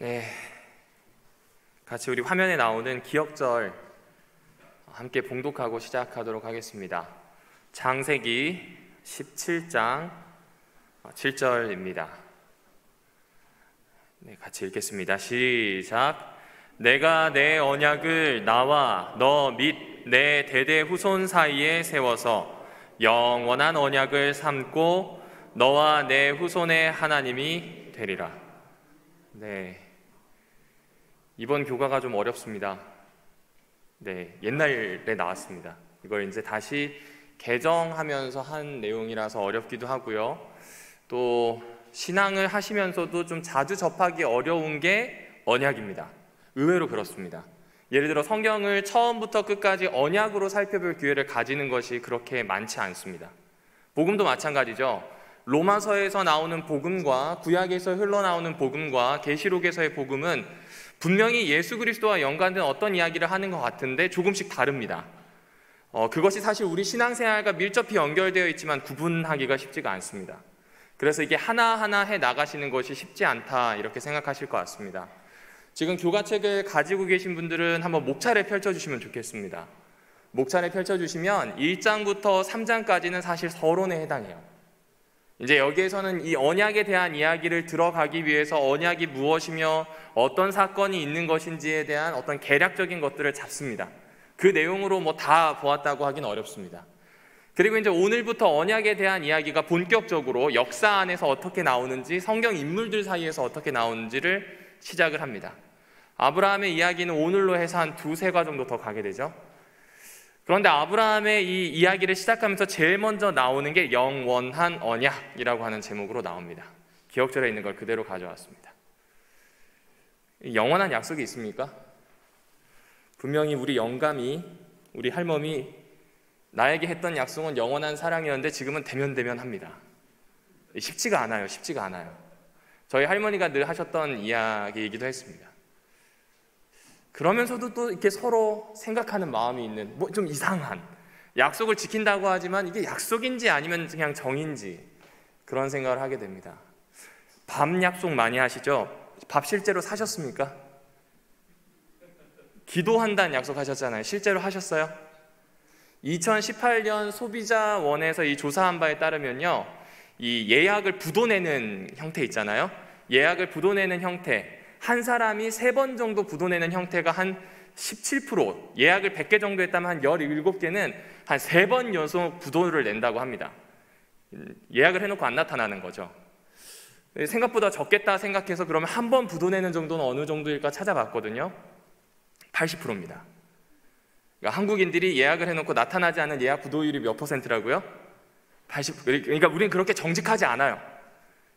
네, 같이 우리 화면에 나오는 기억절 함께 봉독하고 시작하도록 하겠습니다. 창세기 17장 7절입니다. 네, 같이 읽겠습니다. 시작. 내가 내 언약을 나와 너 및 내 대대 후손 사이에 세워서 영원한 언약을 삼고 너와 내 후손의 하나님이 되리라. 네, 이번 교가가 좀 어렵습니다. 네, 옛날에 나왔습니다. 이걸 이제 다시 개정하면서 한 내용이라서 어렵기도 하고요. 또 신앙을 하시면서도 좀 자주 접하기 어려운 게 언약입니다. 의외로 그렇습니다. 예를 들어 성경을 처음부터 끝까지 언약으로 살펴볼 기회를 가지는 것이 그렇게 많지 않습니다. 복음도 마찬가지죠. 로마서에서 나오는 복음과 구약에서 흘러나오는 복음과 계시록에서의 복음은 분명히 예수 그리스도와 연관된 어떤 이야기를 하는 것 같은데 조금씩 다릅니다. 그것이 사실 우리 신앙생활과 밀접히 연결되어 있지만 구분하기가 쉽지가 않습니다. 그래서 이게 하나하나 해 나가시는 것이 쉽지 않다 이렇게 생각하실 것 같습니다. 지금 교과책을 가지고 계신 분들은 한번 목차를 펼쳐주시면 좋겠습니다. 목차를 펼쳐주시면 1장부터 3장까지는 사실 서론에 해당해요. 이제 여기에서는 이 언약에 대한 이야기를 들어가기 위해서 언약이 무엇이며 어떤 사건이 있는 것인지에 대한 어떤 개략적인 것들을 잡습니다. 그 내용으로 뭐 다 보았다고 하긴 어렵습니다. 그리고 이제 오늘부터 언약에 대한 이야기가 본격적으로 역사 안에서 어떻게 나오는지, 성경 인물들 사이에서 어떻게 나오는지를 시작을 합니다. 아브라함의 이야기는 오늘로 해서 한 두세 과 정도 더 가게 되죠. 그런데 아브라함의 이 이야기를 시작하면서 제일 먼저 나오는 게 영원한 언약이라고 하는 제목으로 나옵니다. 기억절에 있는 걸 그대로 가져왔습니다. 영원한 약속이 있습니까? 분명히 우리 영감이, 우리 할멈이 나에게 했던 약속은 영원한 사랑이었는데 지금은 대면합니다. 쉽지가 않아요. 쉽지가 않아요. 저희 할머니가 늘 하셨던 이야기이기도 했습니다. 그러면서도 또 이렇게 서로 생각하는 마음이 있는 뭐 좀 이상한, 약속을 지킨다고 하지만 이게 약속인지 아니면 그냥 정인지 그런 생각을 하게 됩니다. 밥 약속 많이 하시죠? 밥 실제로 사셨습니까? 기도한다는 약속 하셨잖아요. 실제로 하셨어요? 2018년 소비자원에서 이 조사한 바에 따르면요, 이 예약을 부도내는 형태 있잖아요. 예약을 부도내는 형태, 한 사람이 3번 정도 부도내는 형태가 한 17%, 예약을 100개 정도 했다면 한 17개는 한 3번 연속 부도를 낸다고 합니다. 예약을 해놓고 안 나타나는 거죠. 생각보다 적겠다 생각해서 그러면 한 번 부도내는 정도는 어느 정도일까 찾아봤거든요. 80%입니다. 그러니까 한국인들이 예약을 해놓고 나타나지 않은 예약 부도율이 몇 %라고요? 80%. 그러니까 우리는 그렇게 정직하지 않아요.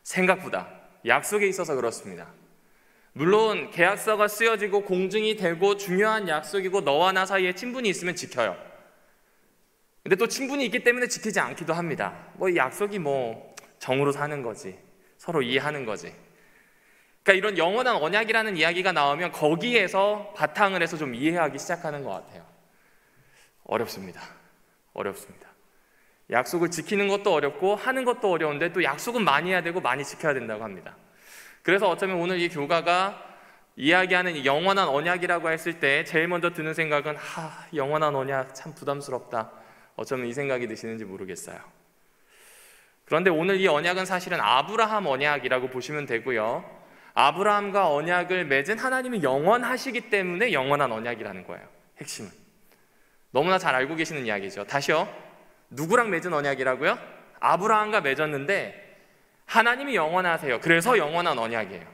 생각보다. 약속에 있어서 그렇습니다. 물론 계약서가 쓰여지고 공증이 되고 중요한 약속이고 너와 나 사이에 친분이 있으면 지켜요. 근데 또 친분이 있기 때문에 지키지 않기도 합니다. 뭐 약속이 뭐 정으로 사는 거지, 서로 이해하는 거지. 그러니까 이런 영원한 언약이라는 이야기가 나오면 거기에서 바탕을 해서 좀 이해하기 시작하는 것 같아요. 어렵습니다. 약속을 지키는 것도 어렵고 하는 것도 어려운데 또 약속은 많이 해야 되고 많이 지켜야 된다고 합니다. 그래서 어쩌면 오늘 이 교가가 이야기하는 이 영원한 언약이라고 했을 때 제일 먼저 드는 생각은 영원한 언약 참 부담스럽다. 어쩌면 이 생각이 드시는지 모르겠어요. 그런데 오늘 이 언약은 사실은 아브라함 언약이라고 보시면 되고요. 아브라함과 언약을 맺은 하나님이 영원하시기 때문에 영원한 언약이라는 거예요. 핵심은. 너무나 잘 알고 계시는 이야기죠. 다시요. 누구랑 맺은 언약이라고요? 아브라함과 맺었는데 하나님이 영원하세요. 그래서 영원한 언약이에요.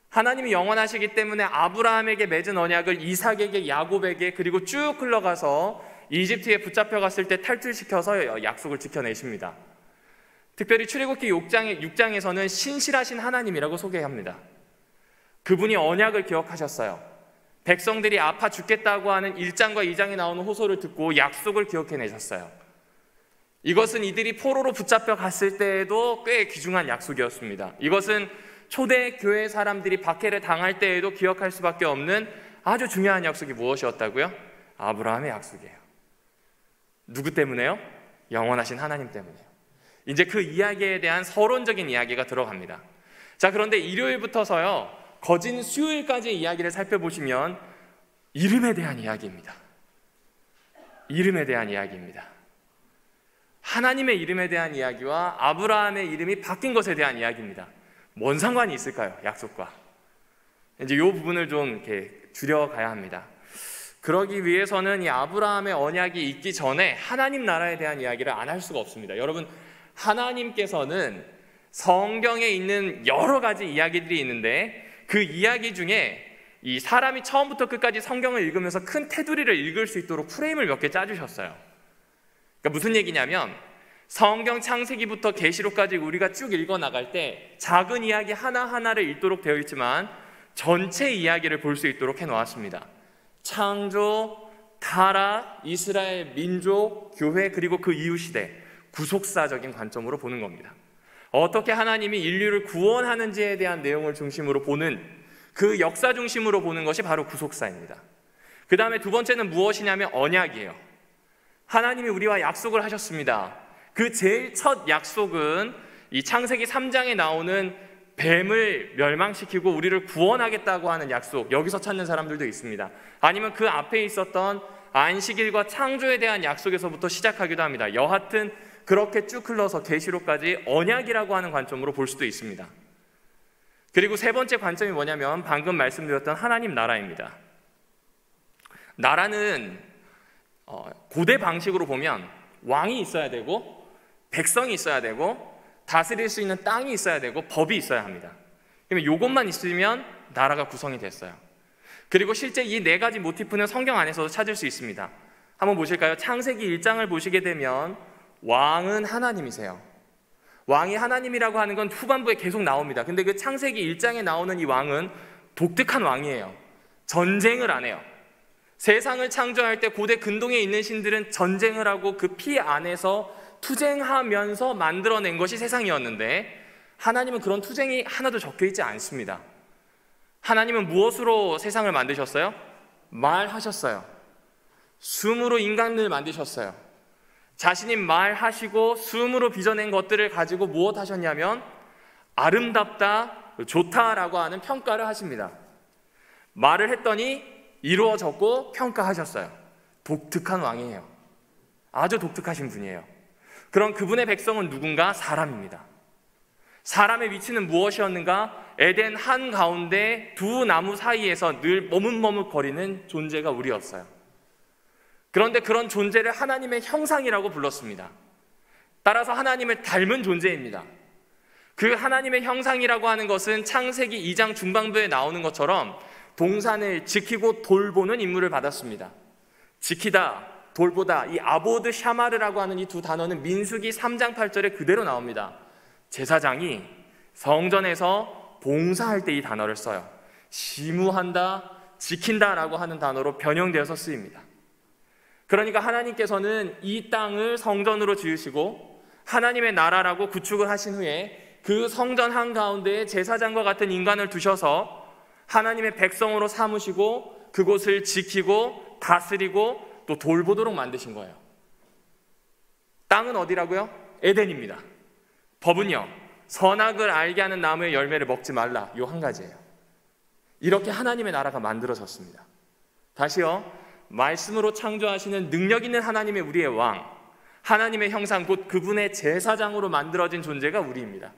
하나님이 영원하시기 때문에 아브라함에게 맺은 언약을 이삭에게, 야곱에게, 그리고 쭉 흘러가서 이집트에 붙잡혀갔을 때 탈출시켜서 약속을 지켜내십니다. 특별히 출애굽기 6장에서는 신실하신 하나님이라고 소개합니다. 그분이 언약을 기억하셨어요. 백성들이 아파 죽겠다고 하는 1장과 2장에 나오는 호소를 듣고 약속을 기억해내셨어요. 이것은 이들이 포로로 붙잡혀 갔을 때에도 꽤 귀중한 약속이었습니다. 이것은 초대교회 사람들이 박해를 당할 때에도 기억할 수밖에 없는 아주 중요한 약속이 무엇이었다고요? 아브라함의 약속이에요. 누구 때문에요? 영원하신 하나님 때문에요. 이제 그 이야기에 대한 서론적인 이야기가 들어갑니다. 자, 그런데 일요일부터서요, 거진 수요일까지 이야기를 살펴보시면 이름에 대한 이야기입니다. 이름에 대한 이야기입니다. 하나님의 이름에 대한 이야기와 아브라함의 이름이 바뀐 것에 대한 이야기입니다. 뭔 상관이 있을까요? 약속과. 이제 이 부분을 좀 이렇게 줄여가야 합니다. 그러기 위해서는 이 아브라함의 언약이 있기 전에 하나님 나라에 대한 이야기를 안 할 수가 없습니다. 여러분, 하나님께서는 성경에 있는 여러 가지 이야기들이 있는데 그 이야기 중에 이 사람이 처음부터 끝까지 성경을 읽으면서 큰 테두리를 읽을 수 있도록 프레임을 몇 개 짜주셨어요. 그러니까 무슨 얘기냐면 성경 창세기부터 계시록까지 우리가 쭉 읽어나갈 때 작은 이야기 하나하나를 읽도록 되어 있지만 전체 이야기를 볼 수 있도록 해놓았습니다. 창조, 타락, 이스라엘 민족, 교회, 그리고 그 이후 시대, 구속사적인 관점으로 보는 겁니다. 어떻게 하나님이 인류를 구원하는지에 대한 내용을 중심으로 보는, 그 역사 중심으로 보는 것이 바로 구속사입니다. 그 다음에 두 번째는 무엇이냐면 언약이에요. 하나님이 우리와 약속을 하셨습니다. 그 제일 첫 약속은 이 창세기 3장에 나오는 뱀을 멸망시키고 우리를 구원하겠다고 하는 약속, 여기서 찾는 사람들도 있습니다. 아니면 그 앞에 있었던 안식일과 창조에 대한 약속에서부터 시작하기도 합니다. 여하튼 그렇게 쭉 흘러서 계시록까지 언약이라고 하는 관점으로 볼 수도 있습니다. 그리고 세 번째 관점이 뭐냐면 방금 말씀드렸던 하나님 나라입니다. 나라는 고대 방식으로 보면 왕이 있어야 되고 백성이 있어야 되고 다스릴 수 있는 땅이 있어야 되고 법이 있어야 합니다. 그러면 이것만 있으면 나라가 구성이 됐어요. 그리고 실제 이 네 가지 모티프는 성경 안에서도 찾을 수 있습니다. 한번 보실까요? 창세기 1장을 보시게 되면 왕은 하나님이세요. 왕이 하나님이라고 하는 건 후반부에 계속 나옵니다. 근데 그 창세기 1장에 나오는 이 왕은 독특한 왕이에요. 전쟁을 안 해요. 세상을 창조할 때 고대 근동에 있는 신들은 전쟁을 하고 그 피 안에서 투쟁하면서 만들어낸 것이 세상이었는데 하나님은 그런 투쟁이 하나도 적혀있지 않습니다. 하나님은 무엇으로 세상을 만드셨어요? 말하셨어요. 숨으로 인간을 만드셨어요. 자신이 말하시고 숨으로 빚어낸 것들을 가지고 무엇 하셨냐면 아름답다, 좋다라고 하는 평가를 하십니다. 말을 했더니 이루어졌고 평가하셨어요. 독특한 왕이에요. 아주 독특하신 분이에요. 그럼 그분의 백성은 누군가? 사람입니다. 사람의 위치는 무엇이었는가? 에덴 한가운데 두 나무 사이에서 늘 머뭇머뭇거리는 존재가 우리였어요. 그런데 그런 존재를 하나님의 형상이라고 불렀습니다. 따라서 하나님을 닮은 존재입니다. 그 하나님의 형상이라고 하는 것은 창세기 2장 중반부에 나오는 것처럼 동산을 지키고 돌보는 임무를 받았습니다. 지키다, 돌보다, 이 아보드 샤마르라고 하는 이 두 단어는 민수기 3장 8절에 그대로 나옵니다. 제사장이 성전에서 봉사할 때 이 단어를 써요. 시무한다, 지킨다라고 하는 단어로 변형되어서 쓰입니다. 그러니까 하나님께서는 이 땅을 성전으로 지으시고 하나님의 나라라고 구축을 하신 후에 그 성전 한가운데에 제사장과 같은 인간을 두셔서 하나님의 백성으로 삼으시고 그곳을 지키고 다스리고 또 돌보도록 만드신 거예요. 땅은 어디라고요? 에덴입니다. 법은요, 선악을 알게 하는 나무의 열매를 먹지 말라, 이 한 가지예요. 이렇게 하나님의 나라가 만들어졌습니다. 다시요, 말씀으로 창조하시는 능력 있는 하나님의 우리의 왕, 하나님의 형상, 곧 그분의 제사장으로 만들어진 존재가 우리입니다.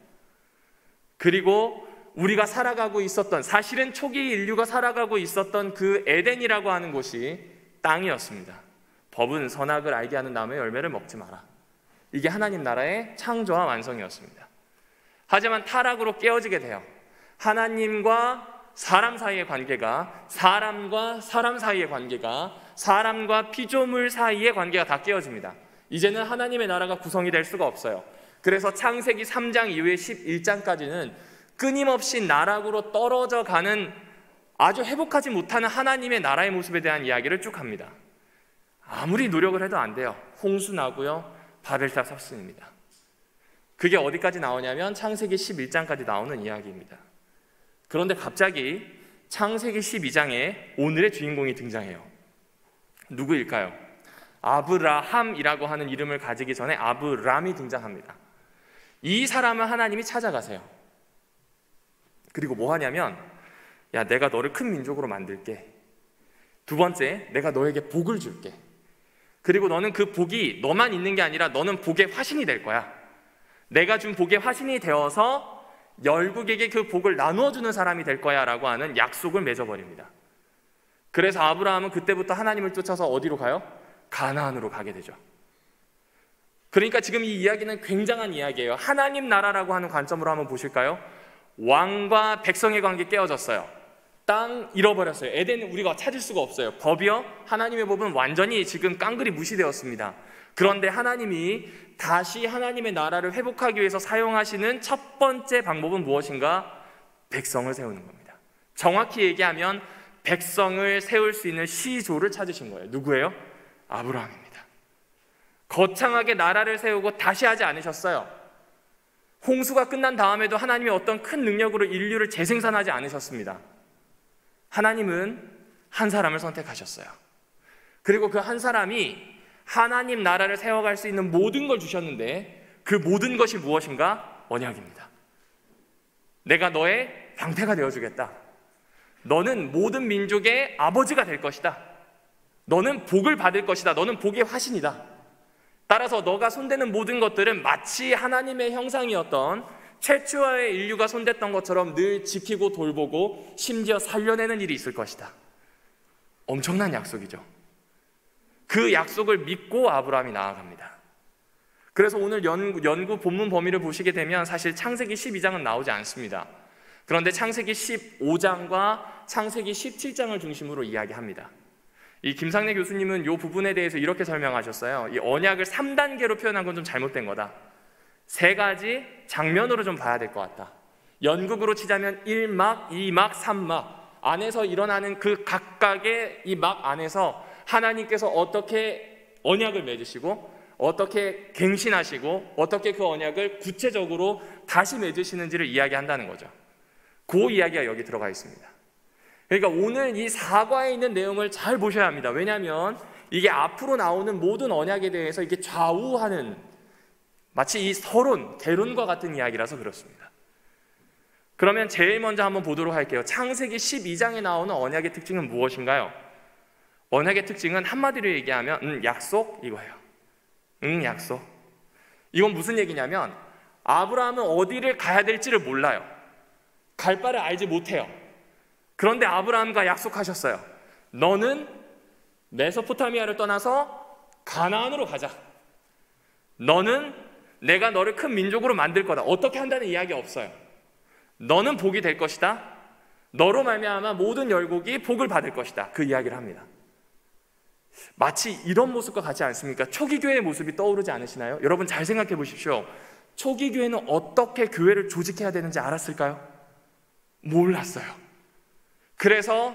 그리고 우리가 살아가고 있었던, 사실은 초기 인류가 살아가고 있었던 그 에덴이라고 하는 곳이 땅이었습니다. 법은 선악을 알게 하는 나무의 열매를 먹지 마라. 이게 하나님 나라의 창조와 완성이었습니다. 하지만 타락으로 깨어지게 돼요. 하나님과 사람 사이의 관계가, 사람과 사람 사이의 관계가, 사람과 피조물 사이의 관계가 다 깨어집니다. 이제는 하나님의 나라가 구성이 될 수가 없어요. 그래서 창세기 3장 이후에 11장까지는 끊임없이 나락으로 떨어져 가는, 아주 회복하지 못하는 하나님의 나라의 모습에 대한 이야기를 쭉 합니다. 아무리 노력을 해도 안 돼요. 홍수 나고요, 바벨탑 섭습니다. 그게 어디까지 나오냐면 창세기 11장까지 나오는 이야기입니다. 그런데 갑자기 창세기 12장에 오늘의 주인공이 등장해요. 누구일까요? 아브라함이라고 하는 이름을 가지기 전에 아브람이 등장합니다. 이 사람을 하나님이 찾아가세요. 그리고 뭐 하냐면 야, 내가 너를 큰 민족으로 만들게. 두 번째, 내가 너에게 복을 줄게. 그리고 너는 그 복이 너만 있는 게 아니라 너는 복의 화신이 될 거야. 내가 준 복의 화신이 되어서 열국에게 그 복을 나누어 주는 사람이 될 거야 라고 하는 약속을 맺어버립니다. 그래서 아브라함은 그때부터 하나님을 쫓아서 어디로 가요? 가나안으로 가게 되죠. 그러니까 지금 이 이야기는 굉장한 이야기예요. 하나님 나라라고 하는 관점으로 한번 보실까요? 왕과 백성의 관계 깨어졌어요. 땅 잃어버렸어요. 에덴은 우리가 찾을 수가 없어요. 법이요? 하나님의 법은 완전히 지금 깡그리 무시되었습니다. 그런데 하나님이 다시 하나님의 나라를 회복하기 위해서 사용하시는 첫 번째 방법은 무엇인가? 백성을 세우는 겁니다. 정확히 얘기하면 백성을 세울 수 있는 시조를 찾으신 거예요. 누구예요? 아브라함입니다. 거창하게 나라를 세우고 다시 하지 않으셨어요. 홍수가 끝난 다음에도 하나님이 어떤 큰 능력으로 인류를 재생산하지 않으셨습니다. 하나님은 한 사람을 선택하셨어요. 그리고 그 한 사람이 하나님 나라를 세워갈 수 있는 모든 걸 주셨는데 그 모든 것이 무엇인가? 언약입니다. 내가 너의 방패가 되어주겠다. 너는 모든 민족의 아버지가 될 것이다. 너는 복을 받을 것이다. 너는 복의 화신이다. 따라서 너가 손대는 모든 것들은 마치 하나님의 형상이었던 최초의 인류가 손댔던 것처럼 늘 지키고 돌보고 심지어 살려내는 일이 있을 것이다. 엄청난 약속이죠. 그 약속을 믿고 아브라함이 나아갑니다. 그래서 오늘 연구 본문 범위를 보시게 되면 사실 창세기 12장은 나오지 않습니다. 그런데 창세기 15장과 창세기 17장을 중심으로 이야기합니다. 이 김상래 교수님은 이 부분에 대해서 이렇게 설명하셨어요. 이 언약을 3단계로 표현한 건 좀 잘못된 거다. 3가지 장면으로 좀 봐야 될 것 같다. 연극으로 치자면 1막, 2막, 3막 안에서 일어나는 그 각각의 이 막 안에서 하나님께서 어떻게 언약을 맺으시고 어떻게 갱신하시고 어떻게 그 언약을 구체적으로 다시 맺으시는지를 이야기한다는 거죠. 그 이야기가 여기 들어가 있습니다. 그러니까 오늘 이 사과에 있는 내용을 잘 보셔야 합니다. 왜냐하면 이게 앞으로 나오는 모든 언약에 대해서 이게 좌우하는 마치 이 서론, 개론과 같은 이야기라서 그렇습니다. 그러면 제일 먼저 한번 보도록 할게요. 창세기 12장에 나오는 언약의 특징은 무엇인가요? 언약의 특징은 한마디로 얘기하면 약속 이거예요. 약속. 이건 무슨 얘기냐면 아브라함은 어디를 가야 될지를 몰라요. 갈 바를 알지 못해요. 그런데 아브라함과 약속하셨어요. 너는 메소포타미아를 떠나서 가나안으로 가자. 너는 내가 너를 큰 민족으로 만들 거다. 어떻게 한다는 이야기 없어요. 너는 복이 될 것이다. 너로 말미암아 모든 열국이 복을 받을 것이다. 그 이야기를 합니다. 마치 이런 모습과 같지 않습니까? 초기 교회의 모습이 떠오르지 않으시나요? 여러분 잘 생각해 보십시오. 초기 교회는 어떻게 교회를 조직해야 되는지 알았을까요? 몰랐어요. 그래서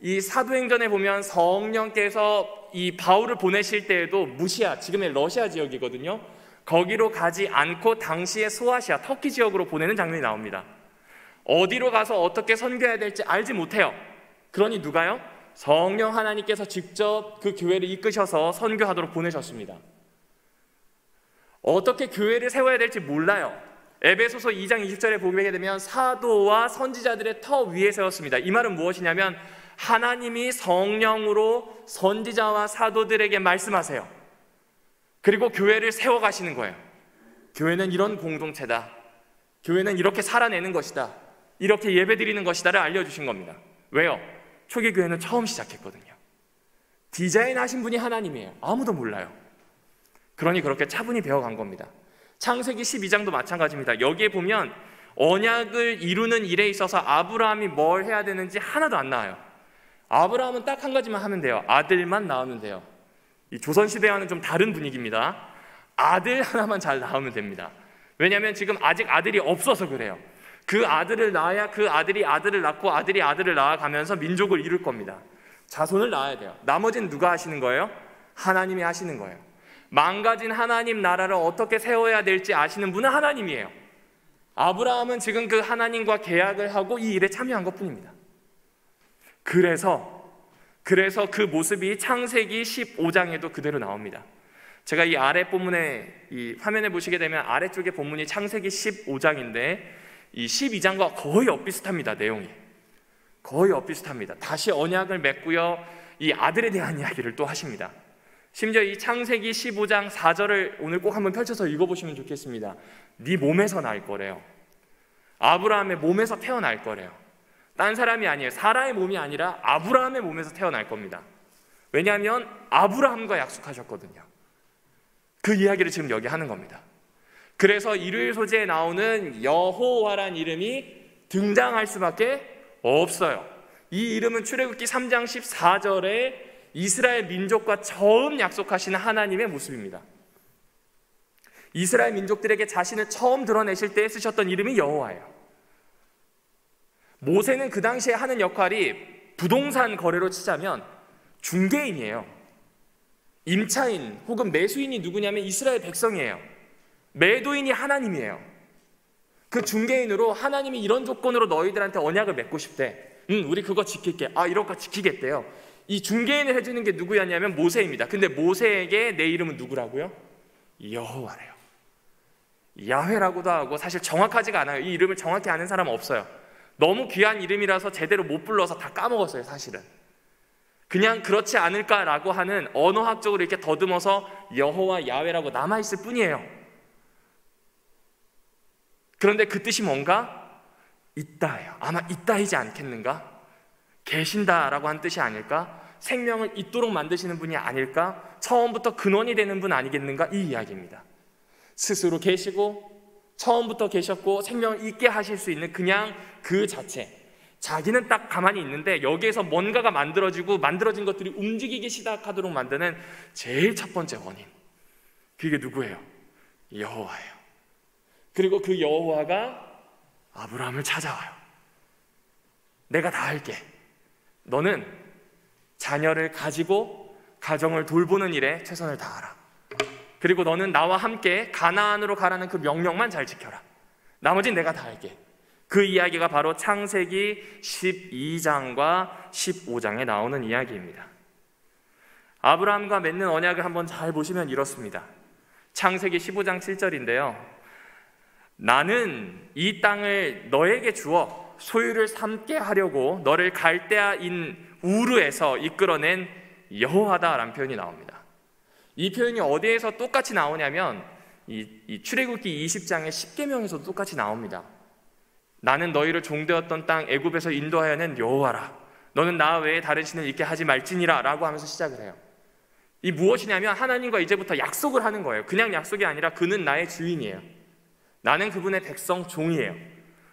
이 사도행전에 보면 성령께서 이 바울을 보내실 때에도 무시아, 지금의 러시아 지역이거든요. 거기로 가지 않고 당시의 소아시아, 터키 지역으로 보내는 장면이 나옵니다. 어디로 가서 어떻게 선교해야 될지 알지 못해요. 그러니 누가요? 성령 하나님께서 직접 그 교회를 이끄셔서 선교하도록 보내셨습니다. 어떻게 교회를 세워야 될지 몰라요. 에베소서 2장 20절에 보게 되면 사도와 선지자들의 터 위에 세웠습니다. 이 말은 무엇이냐면 하나님이 성령으로 선지자와 사도들에게 말씀하세요. 그리고 교회를 세워가시는 거예요. 교회는 이런 공동체다. 교회는 이렇게 살아내는 것이다. 이렇게 예배드리는 것이다를 알려주신 겁니다. 왜요? 초기 교회는 처음 시작했거든요. 디자인하신 분이 하나님이에요. 아무도 몰라요. 그러니 그렇게 차분히 배워간 겁니다. 창세기 12장도 마찬가지입니다. 여기에 보면 언약을 이루는 일에 있어서 아브라함이 뭘 해야 되는지 하나도 안 나와요. 아브라함은 딱 한 가지만 하면 돼요. 아들만 낳으면 돼요. 이 조선시대와는 좀 다른 분위기입니다. 아들 하나만 잘 낳으면 됩니다. 왜냐하면 지금 아직 아들이 없어서 그래요. 그 아들을 낳아야 그 아들이 아들을 낳고 아들이 아들을 낳아가면서 민족을 이룰 겁니다. 자손을 낳아야 돼요. 나머지는 누가 하시는 거예요? 하나님이 하시는 거예요. 망가진 하나님 나라를 어떻게 세워야 될지 아시는 분은 하나님이에요. 아브라함은 지금 그 하나님과 계약을 하고 이 일에 참여한 것뿐입니다. 그래서 그 모습이 창세기 15장에도 그대로 나옵니다. 제가 이 아래 본문에 이 화면에 보시게 되면 아래쪽에 본문이 창세기 15장인데 이 12장과 거의 엇비슷합니다. 내용이 거의 엇비슷합니다. 다시 언약을 맺고요, 이 아들에 대한 이야기를 또 하십니다. 심지어 이 창세기 15장 4절을 오늘 꼭 한번 펼쳐서 읽어보시면 좋겠습니다. 네 몸에서 날 거래요. 아브라함의 몸에서 태어날 거래요. 딴 사람이 아니에요. 사라의 몸이 아니라 아브라함의 몸에서 태어날 겁니다. 왜냐하면 아브라함과 약속하셨거든요. 그 이야기를 지금 여기 하는 겁니다. 그래서 일요일 소재에 나오는 여호와란 이름이 등장할 수밖에 없어요. 이 이름은 출애굽기 3장 14절에 이스라엘 민족과 처음 약속하시는 하나님의 모습입니다. 이스라엘 민족들에게 자신을 처음 드러내실 때 쓰셨던 이름이 여호와예요. 모세는 그 당시에 하는 역할이 부동산 거래로 치자면 중개인이에요. 임차인 혹은 매수인이 누구냐면 이스라엘 백성이에요. 매도인이 하나님이에요. 그 중개인으로 하나님이 이런 조건으로 너희들한테 언약을 맺고 싶대. 우리 그거 지킬게. 이런 거 지키겠대요. 이 중개인을 해주는 게 누구였냐면 모세입니다. 근데 모세에게 내 이름은 누구라고요? 여호와래요. 야훼라고도 하고 사실 정확하지가 않아요. 이 이름을 정확히 아는 사람은 없어요. 너무 귀한 이름이라서 제대로 못 불러서 다 까먹었어요. 사실은 그냥 그렇지 않을까라고 하는 언어학적으로 이렇게 더듬어서 여호와 야훼라고 남아있을 뿐이에요. 그런데 그 뜻이 뭔가? 있다예요. 아마 있다이지 않겠는가? 계신다라고 한 뜻이 아닐까? 생명을 있도록 만드시는 분이 아닐까? 처음부터 근원이 되는 분 아니겠는가? 이 이야기입니다. 스스로 계시고 처음부터 계셨고 생명을 있게 하실 수 있는 그냥 그 자체. 자기는 딱 가만히 있는데 여기에서 뭔가가 만들어지고 만들어진 것들이 움직이기 시작하도록 만드는 제일 첫 번째 원인. 그게 누구예요? 여호와예요. 그리고 그 여호와가 아브라함을 찾아와요. 내가 다 할게. 너는 자녀를 가지고 가정을 돌보는 일에 최선을 다하라. 그리고 너는 나와 함께 가나안으로 가라는 그 명령만 잘 지켜라. 나머지는 내가 다 할게. 그 이야기가 바로 창세기 12장과 15장에 나오는 이야기입니다. 아브라함과 맺는 언약을 한번 잘 보시면 이렇습니다. 창세기 15장 7절인데요. 나는 이 땅을 너에게 주어 소유를 삼게 하려고 너를 갈대아인 우르에서 이끌어낸 여호와다라는 표현이 나옵니다. 이 표현이 어디에서 똑같이 나오냐면 이 출애굽기 20장의 십계명에서도 똑같이 나옵니다. 나는 너희를 종되었던 땅 애굽에서 인도하여 낸 여호와라. 너는 나 외에 다른 신을 있게 하지 말지니라 라고 하면서 시작을 해요. 이 무엇이냐면 하나님과 이제부터 약속을 하는 거예요. 그냥 약속이 아니라 그는 나의 주인이에요. 나는 그분의 백성 종이에요.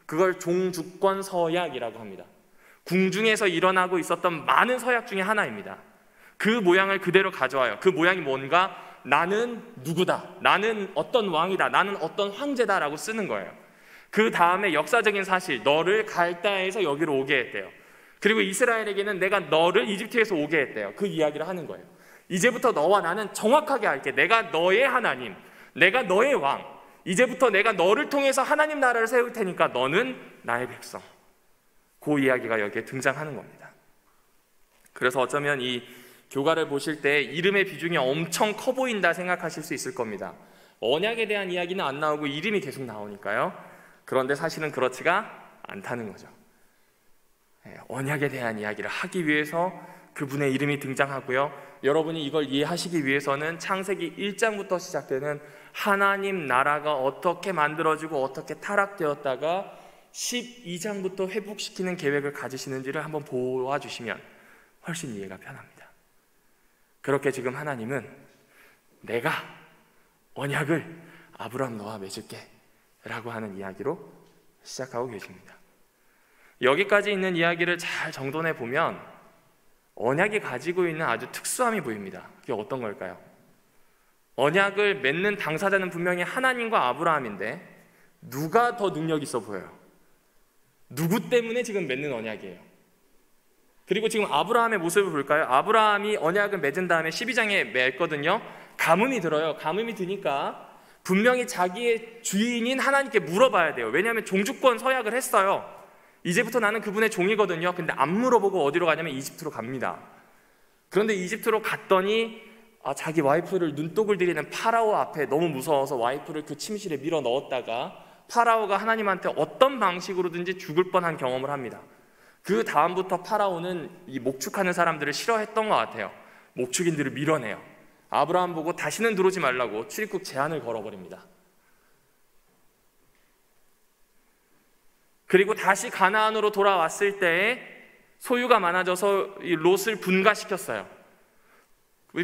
그걸 종주권 서약이라고 합니다. 궁중에서 일어나고 있었던 많은 서약 중에 하나입니다. 그 모양을 그대로 가져와요. 그 모양이 뭔가 나는 누구다, 나는 어떤 왕이다, 나는 어떤 황제다라고 쓰는 거예요. 그 다음에 역사적인 사실, 너를 갈대아에서 여기로 오게 했대요. 그리고 이스라엘에게는 내가 너를 이집트에서 오게 했대요. 그 이야기를 하는 거예요. 이제부터 너와 나는 정확하게 할게. 내가 너의 하나님, 내가 너의 왕. 이제부터 내가 너를 통해서 하나님 나라를 세울 테니까 너는 나의 백성. 그 이야기가 여기에 등장하는 겁니다. 그래서 어쩌면 이 교가를 보실 때 이름의 비중이 엄청 커 보인다 생각하실 수 있을 겁니다. 언약에 대한 이야기는 안 나오고 이름이 계속 나오니까요. 그런데 사실은 그렇지가 않다는 거죠. 언약에 대한 이야기를 하기 위해서 그분의 이름이 등장하고요. 여러분이 이걸 이해하시기 위해서는 창세기 1장부터 시작되는 하나님 나라가 어떻게 만들어지고 어떻게 타락되었다가 12장부터 회복시키는 계획을 가지시는지를 한번 보아주시면 훨씬 이해가 편합니다. 그렇게 지금 하나님은 내가 언약을 아브라함 너와 맺을게 라고 하는 이야기로 시작하고 계십니다. 여기까지 있는 이야기를 잘 정돈해 보면 언약이 가지고 있는 아주 특수함이 보입니다. 그게 어떤 걸까요? 언약을 맺는 당사자는 분명히 하나님과 아브라함인데 누가 더 능력 있어 보여요? 누구 때문에 지금 맺는 언약이에요? 그리고 지금 아브라함의 모습을 볼까요? 아브라함이 언약을 맺은 다음에 12장에 맺거든요. 가뭄이 들어요. 가뭄이 드니까 분명히 자기의 주인인 하나님께 물어봐야 돼요. 왜냐하면 종주권 서약을 했어요. 이제부터 나는 그분의 종이거든요. 근데 안 물어보고 어디로 가냐면 이집트로 갑니다. 그런데 이집트로 갔더니 자기 와이프를 눈독을 들이는 파라오 앞에 너무 무서워서 와이프를 그 침실에 밀어 넣었다가 파라오가 하나님한테 어떤 방식으로든지 죽을 뻔한 경험을 합니다. 그 다음부터 파라오는 이 목축하는 사람들을 싫어했던 것 같아요. 목축인들을 밀어내요. 아브라함 보고 다시는 들어오지 말라고 출입국 제한을 걸어버립니다. 그리고 다시 가나안으로 돌아왔을 때에 소유가 많아져서 이 롯을 분가시켰어요.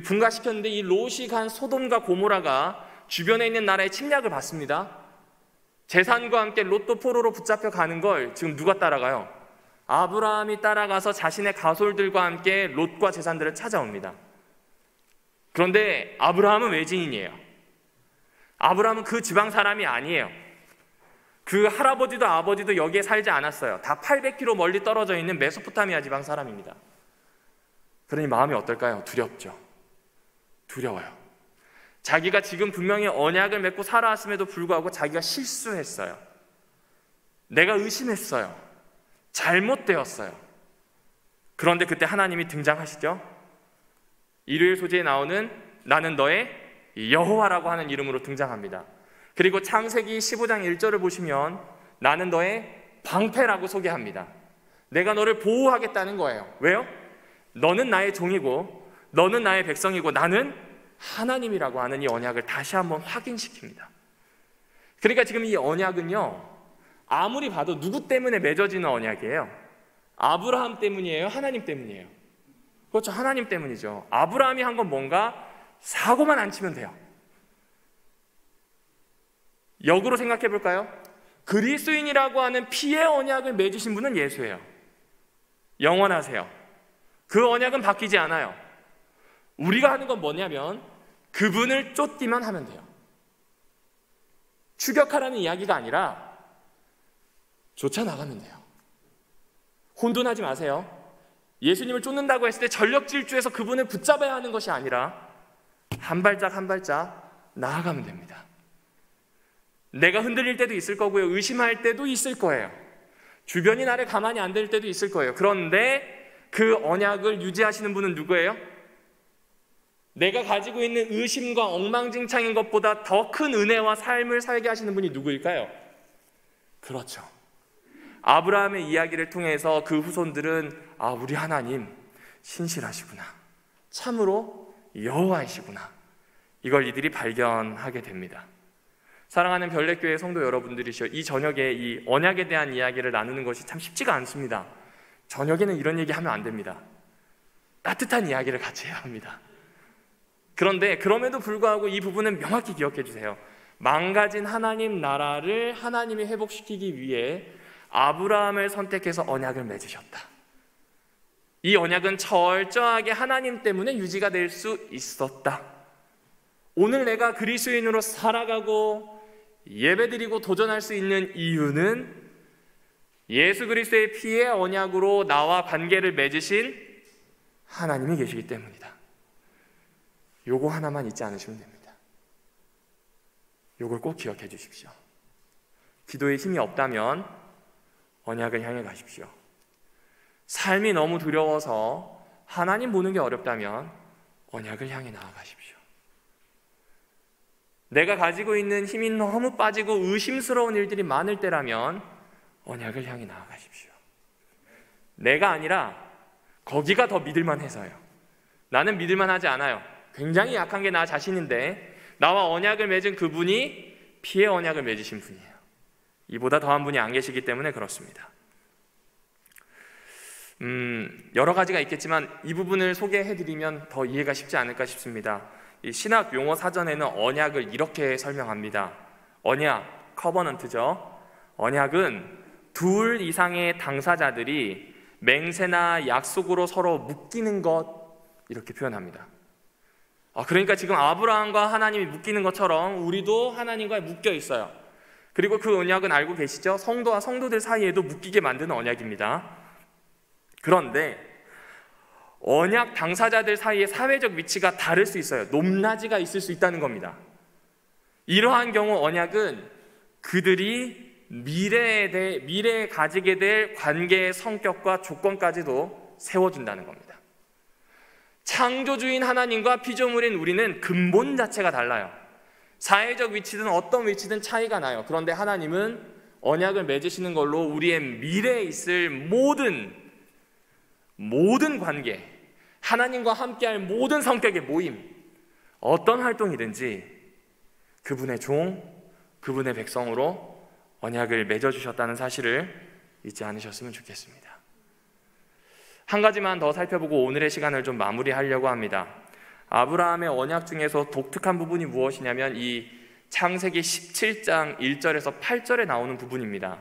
분가시켰는데 이 롯이 간 소돔과 고모라가 주변에 있는 나라의 침략을 받습니다. 재산과 함께 롯도 포로로 붙잡혀 가는 걸 지금 누가 따라가요? 아브라함이 따라가서 자신의 가솔들과 함께 롯과 재산들을 찾아옵니다. 그런데 아브라함은 외지인이에요. 아브라함은 그 지방 사람이 아니에요. 그 할아버지도 아버지도 여기에 살지 않았어요. 다 800km 멀리 떨어져 있는 메소포타미아 지방 사람입니다. 그러니 마음이 어떨까요? 두렵죠. 두려워요. 자기가 지금 분명히 언약을 맺고 살아왔음에도 불구하고 자기가 실수했어요. 내가 의심했어요. 잘못되었어요. 그런데 그때 하나님이 등장하시죠. 일요일 소재에 나오는 나는 너의 여호와라고 하는 이름으로 등장합니다. 그리고 창세기 15장 1절을 보시면 나는 너의 방패라고 소개합니다. 내가 너를 보호하겠다는 거예요. 왜요? 너는 나의 종이고 너는 나의 백성이고 나는 하나님이라고 하는 이 언약을 다시 한번 확인시킵니다. 그러니까 지금 이 언약은요, 아무리 봐도 누구 때문에 맺어지는 언약이에요? 아브라함 때문이에요? 하나님 때문이에요? 그렇죠, 하나님 때문이죠. 아브라함이 한 건 뭔가 사고만 안 치면 돼요. 역으로 생각해 볼까요? 그리스도인이라고 하는 피의 언약을 맺으신 분은 예수예요. 영원하세요. 그 언약은 바뀌지 않아요. 우리가 하는 건 뭐냐면 그분을 쫓기만 하면 돼요. 추격하라는 이야기가 아니라 쫓아나가면 돼요. 혼돈하지 마세요. 예수님을 쫓는다고 했을 때 전력 질주해서 그분을 붙잡아야 하는 것이 아니라 한 발짝 한 발짝 나아가면 됩니다. 내가 흔들릴 때도 있을 거고요. 의심할 때도 있을 거예요. 주변이 나를 가만히 안 될 때도 있을 거예요. 그런데 그 언약을 유지하시는 분은 누구예요? 내가 가지고 있는 의심과 엉망진창인 것보다 더 큰 은혜와 삶을 살게 하시는 분이 누구일까요? 그렇죠. 아브라함의 이야기를 통해서 그 후손들은 우리 하나님 신실하시구나, 참으로 여호와이시구나, 이걸 이들이 발견하게 됩니다. 사랑하는 별내교회 성도 여러분들이시여, 이 저녁에 이 언약에 대한 이야기를 나누는 것이 참 쉽지가 않습니다. 저녁에는 이런 얘기하면 안 됩니다. 따뜻한 이야기를 같이 해야 합니다. 그런데 그럼에도 불구하고 이 부분은 명확히 기억해 주세요. 망가진 하나님 나라를 하나님이 회복시키기 위해 아브라함을 선택해서 언약을 맺으셨다. 이 언약은 철저하게 하나님 때문에 유지가 될 수 있었다. 오늘 내가 그리스도인으로 살아가고 예배드리고 도전할 수 있는 이유는 예수 그리스도의 피의 언약으로 나와 관계를 맺으신 하나님이 계시기 때문이다. 요거 하나만 잊지 않으시면 됩니다. 요걸 꼭 기억해 주십시오. 기도에 힘이 없다면 언약을 향해 가십시오. 삶이 너무 두려워서 하나님 보는 게 어렵다면 언약을 향해 나아가십시오. 내가 가지고 있는 힘이 너무 빠지고 의심스러운 일들이 많을 때라면 언약을 향해 나아가십시오. 내가 아니라 거기가 더 믿을만 해서요. 나는 믿을만 하지 않아요. 굉장히 약한 게 나 자신인데 나와 언약을 맺은 그분이 피의 언약을 맺으신 분이에요. 이보다 더한 분이 안 계시기 때문에 그렇습니다. 여러 가지가 있겠지만 이 부분을 소개해드리면 더 이해가 쉽지 않을까 싶습니다. 이 신학 용어 사전에는 언약을 이렇게 설명합니다. 언약, 커버넌트죠. 언약은 둘 이상의 당사자들이 맹세나 약속으로 서로 묶이는 것, 이렇게 표현합니다. 그러니까 지금 아브라함과 하나님이 묶이는 것처럼 우리도 하나님과 묶여 있어요. 그리고 그 언약은 알고 계시죠? 성도와 성도들 사이에도 묶이게 만드는 언약입니다. 그런데 언약 당사자들 사이의 사회적 위치가 다를 수 있어요. 높낮이가 있을 수 있다는 겁니다. 이러한 경우 언약은 그들이 미래에 가지게 될 관계의 성격과 조건까지도 세워준다는 겁니다. 창조주인 하나님과 피조물인 우리는 근본 자체가 달라요. 사회적 위치든 어떤 위치든 차이가 나요. 그런데 하나님은 언약을 맺으시는 걸로 우리의 미래에 있을 모든 모든 관계, 하나님과 함께할 모든 성격의 모임, 어떤 활동이든지 그분의 종, 그분의 백성으로 언약을 맺어주셨다는 사실을 잊지 않으셨으면 좋겠습니다. 한 가지만 더 살펴보고 오늘의 시간을 좀 마무리하려고 합니다. 아브라함의 언약 중에서 독특한 부분이 무엇이냐면 이 창세기 17장 1절에서 8절에 나오는 부분입니다.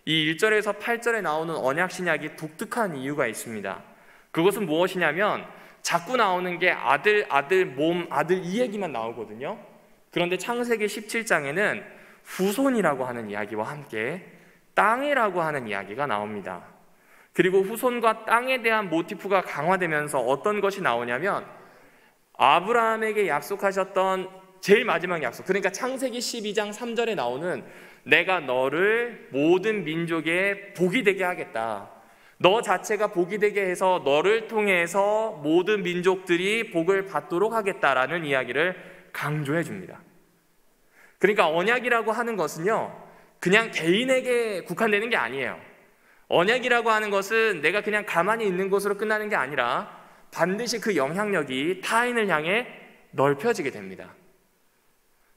이 1절에서 8절에 나오는 언약 신약이 독특한 이유가 있습니다. 그것은 무엇이냐면 자꾸 나오는 게 아들, 몸, 아들 이 얘기만 나오거든요. 그런데 창세기 17장에는 후손이라고 하는 이야기와 함께 땅이라고 하는 이야기가 나옵니다. 그리고 후손과 땅에 대한 모티프가 강화되면서 어떤 것이 나오냐면 아브라함에게 약속하셨던 제일 마지막 약속, 그러니까 창세기 12장 3절에 나오는 내가 너를 모든 민족의 복이 되게 하겠다, 너 자체가 복이 되게 해서 너를 통해서 모든 민족들이 복을 받도록 하겠다라는 이야기를 강조해 줍니다. 그러니까 언약이라고 하는 것은요, 그냥 개인에게 국한되는 게 아니에요. 언약이라고 하는 것은 내가 그냥 가만히 있는 것으로 끝나는 게 아니라 반드시 그 영향력이 타인을 향해 넓혀지게 됩니다.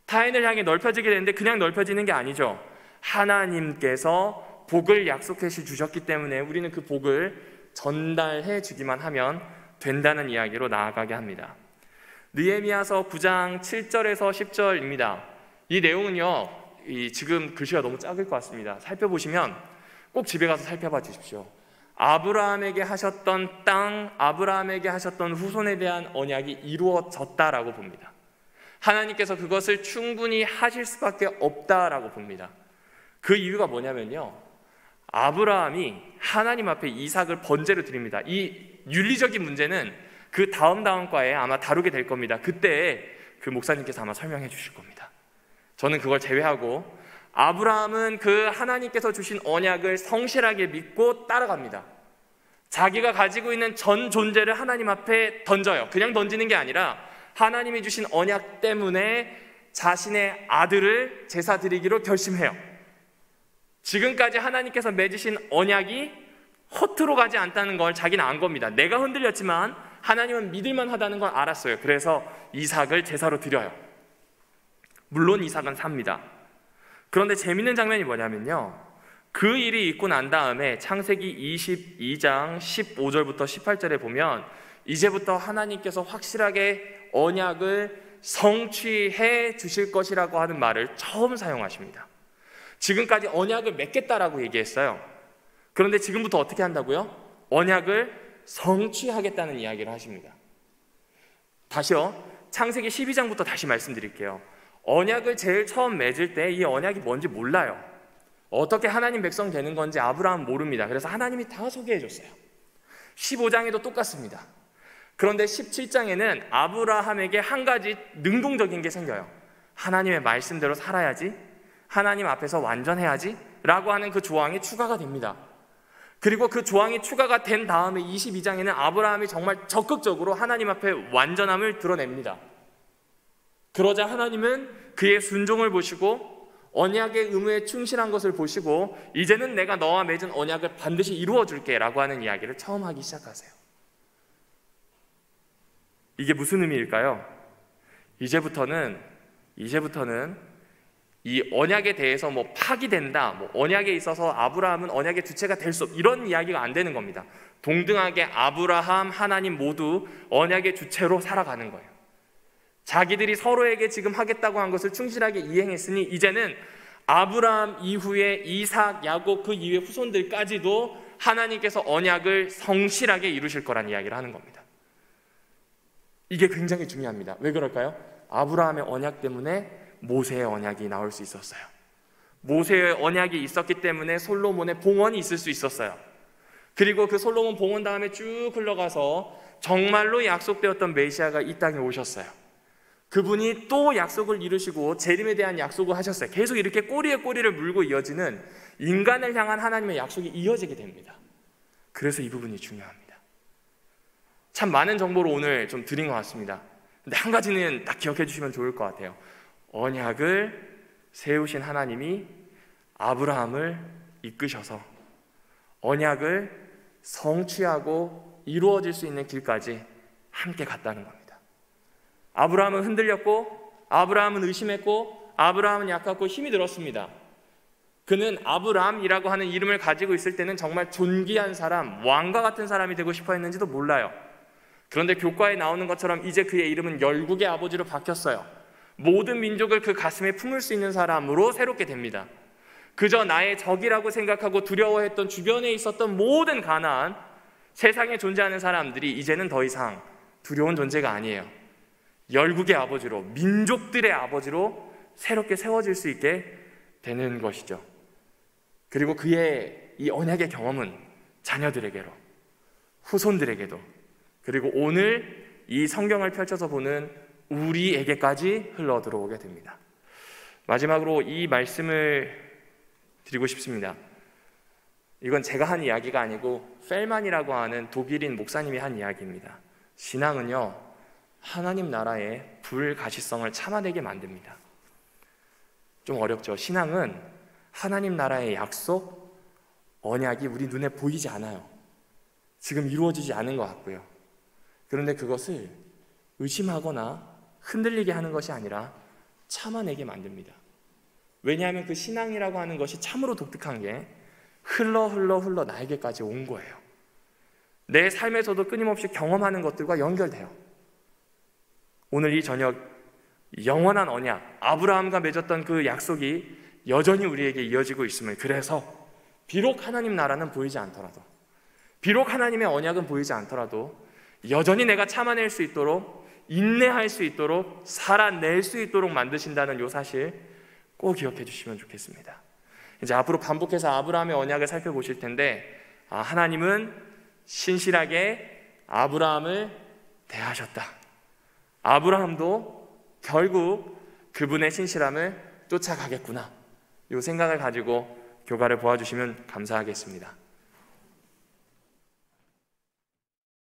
타인을 향해 넓혀지게 되는데 그냥 넓혀지는 게 아니죠. 하나님께서 복을 약속해 주셨기 때문에 우리는 그 복을 전달해 주기만 하면 된다는 이야기로 나아가게 합니다. 느헤미야서 9장 7절에서 10절입니다. 이 내용은요, 지금 글씨가 너무 작을 것 같습니다. 살펴보시면 꼭 집에 가서 살펴봐 주십시오. 아브라함에게 하셨던 땅, 아브라함에게 하셨던 후손에 대한 언약이 이루어졌다라고 봅니다. 하나님께서 그것을 충분히 하실 수밖에 없다라고 봅니다. 그 이유가 뭐냐면요, 아브라함이 하나님 앞에 이삭을 번제로 드립니다. 이 윤리적인 문제는 그 다음 과에 아마 다루게 될 겁니다. 그때 그 목사님께서 아마 설명해 주실 겁니다. 저는 그걸 제외하고 아브라함은 그 하나님께서 주신 언약을 성실하게 믿고 따라갑니다. 자기가 가지고 있는 전 존재를 하나님 앞에 던져요. 그냥 던지는 게 아니라 하나님이 주신 언약 때문에 자신의 아들을 제사 드리기로 결심해요. 지금까지 하나님께서 맺으신 언약이 허투루 가지 않다는 걸 자기는 안 겁니다. 내가 흔들렸지만 하나님은 믿을만 하다는 걸 알았어요. 그래서 이삭을 제사로 드려요. 물론 이삭은 삽니다. 그런데 재밌는 장면이 뭐냐면요, 그 일이 있고 난 다음에 창세기 22장 15절부터 18절에 보면 이제부터 하나님께서 확실하게 언약을 성취해 주실 것이라고 하는 말을 처음 사용하십니다. 지금까지 언약을 맺겠다라고 얘기했어요. 그런데 지금부터 어떻게 한다고요? 언약을 성취하겠다는 이야기를 하십니다. 다시요, 창세기 12장부터 다시 말씀드릴게요. 언약을 제일 처음 맺을 때 이 언약이 뭔지 몰라요. 어떻게 하나님 백성 되는 건지 아브라함 모릅니다. 그래서 하나님이 다 소개해 줬어요. 15장에도 똑같습니다. 그런데 17장에는 아브라함에게 한 가지 능동적인 게 생겨요. 하나님의 말씀대로 살아야지, 하나님 앞에서 완전해야지 라고 하는 그 조항이 추가가 됩니다. 그리고 그 조항이 추가가 된 다음에 22장에는 아브라함이 정말 적극적으로 하나님 앞에 완전함을 드러냅니다. 그러자 하나님은 그의 순종을 보시고 언약의 의무에 충실한 것을 보시고 이제는 내가 너와 맺은 언약을 반드시 이루어 줄게 라고 하는 이야기를 처음 하기 시작하세요. 이게 무슨 의미일까요? 이제부터는 이 언약에 대해서 파기된다, 언약에 있어서 아브라함은 언약의 주체가 될 수 없다, 이런 이야기가 안 되는 겁니다. 동등하게 아브라함, 하나님 모두 언약의 주체로 살아가는 거예요. 자기들이 서로에게 지금 하겠다고 한 것을 충실하게 이행했으니 이제는 아브라함 이후에 이삭, 야곱, 그 이후의 후손들까지도 하나님께서 언약을 성실하게 이루실 거란 이야기를 하는 겁니다. 이게 굉장히 중요합니다. 왜 그럴까요? 아브라함의 언약 때문에 모세의 언약이 나올 수 있었어요. 모세의 언약이 있었기 때문에 솔로몬의 봉헌이 있을 수 있었어요. 그리고 그 솔로몬 봉헌 다음에 쭉 흘러가서 정말로 약속되었던 메시아가 이 땅에 오셨어요. 그분이 또 약속을 이루시고 재림에 대한 약속을 하셨어요. 계속 이렇게 꼬리에 꼬리를 물고 이어지는 인간을 향한 하나님의 약속이 이어지게 됩니다. 그래서 이 부분이 중요합니다. 참 많은 정보를 오늘 좀 드린 것 같습니다. 근데 한 가지는 딱 기억해 주시면 좋을 것 같아요. 언약을 세우신 하나님이 아브라함을 이끄셔서 언약을 성취하고 이루어질 수 있는 길까지 함께 갔다는 겁니다. 아브라함은 흔들렸고, 아브라함은 의심했고, 아브라함은 약했고 힘이 들었습니다. 그는 아브람이라고 하는 이름을 가지고 있을 때는 정말 존귀한 사람, 왕과 같은 사람이 되고 싶어 했는지도 몰라요. 그런데 교과에 나오는 것처럼 이제 그의 이름은 열국의 아버지로 바뀌었어요. 모든 민족을 그 가슴에 품을 수 있는 사람으로 새롭게 됩니다. 그저 나의 적이라고 생각하고 두려워했던 주변에 있었던 모든 가나안, 세상에 존재하는 사람들이 이제는 더 이상 두려운 존재가 아니에요. 열국의 아버지로, 민족들의 아버지로 새롭게 세워질 수 있게 되는 것이죠. 그리고 그의 이 언약의 경험은 자녀들에게로, 후손들에게도, 그리고 오늘 이 성경을 펼쳐서 보는 우리에게까지 흘러 들어오게 됩니다. 마지막으로 이 말씀을 드리고 싶습니다. 이건 제가 한 이야기가 아니고 펠만이라고 하는 독일인 목사님이 한 이야기입니다. 신앙은요, 하나님 나라의 불가시성을 참아내게 만듭니다. 좀 어렵죠. 신앙은 하나님 나라의 약속, 언약이 우리 눈에 보이지 않아요. 지금 이루어지지 않은 것 같고요. 그런데 그것을 의심하거나 흔들리게 하는 것이 아니라 참아내게 만듭니다. 왜냐하면 그 신앙이라고 하는 것이 참으로 독특한 게 흘러 나에게까지 온 거예요. 내 삶에서도 끊임없이 경험하는 것들과 연결돼요. 오늘 이 저녁 영원한 언약, 아브라함과 맺었던 그 약속이 여전히 우리에게 이어지고 있음을, 그래서 비록 하나님 나라는 보이지 않더라도, 비록 하나님의 언약은 보이지 않더라도 여전히 내가 참아낼 수 있도록, 인내할 수 있도록, 살아낼 수 있도록 만드신다는 이 사실 꼭 기억해 주시면 좋겠습니다. 이제 앞으로 반복해서 아브라함의 언약을 살펴보실 텐데, 하나님은 신실하게 아브라함을 대하셨다. 아브라함도 결국 그분의 신실함을 쫓아가겠구나. 이 생각을 가지고 교가를 보아주시면 감사하겠습니다.